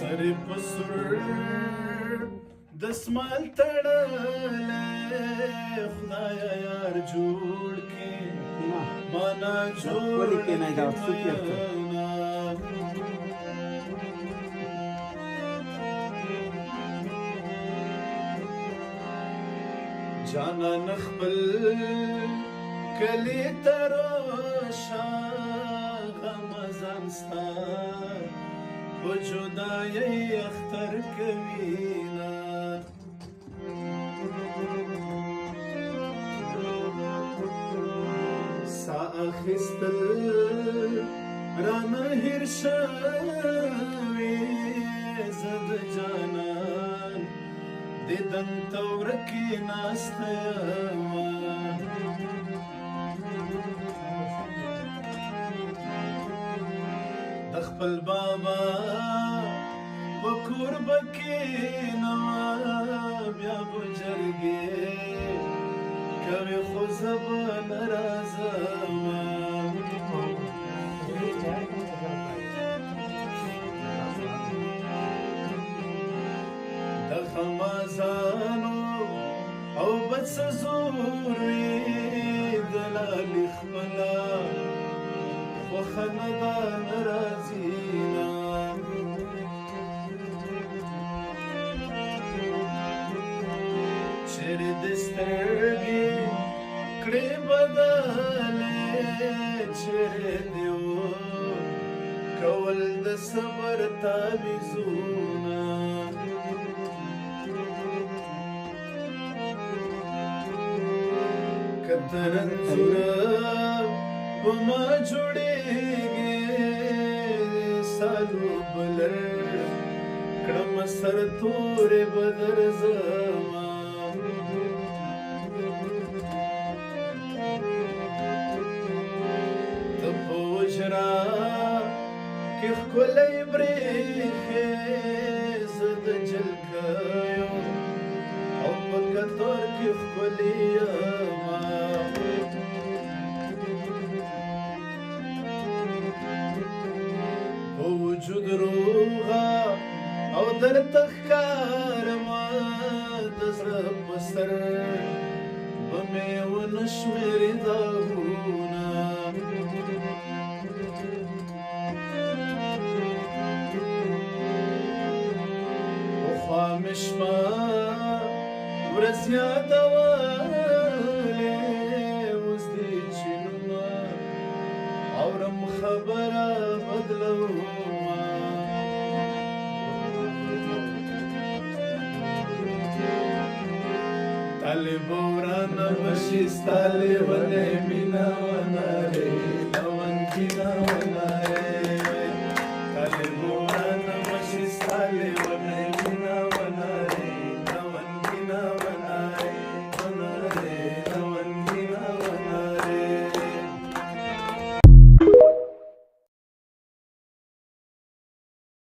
سر پسر دسمال تړلې خدایا یار جوړ کې مانا جوړ کې جانا نخبل کلی تراشا غمزان ستا وجودای اختر کوینا سا اخستل رانا هیر شوی زد جانان دیدن تورکی ناستیما دخپل بابا بکور بکینا بیا بجرگی کوي خو زبا نرازما دخمازانو او بس زور وی دلالی خبلا وخندان رازینا چر دسترگی کڑی بدالے چر دیو کول د صبر تابیزونا کترن زورا وما جوړېږي سالو بلر کړم سر تورې بدر زما ته په وجرا کې ښکلی برېښې زه د جلکیو او په کتار کې ښکلې یمه وجود روغا او در تخکار ما دزر پسر بمی و نشمری داغونا و خامش ما ورزیاد والی وزدی چنونا اورم خبره بدلو طالب ورانه بشي ستالي ونه مینا ونه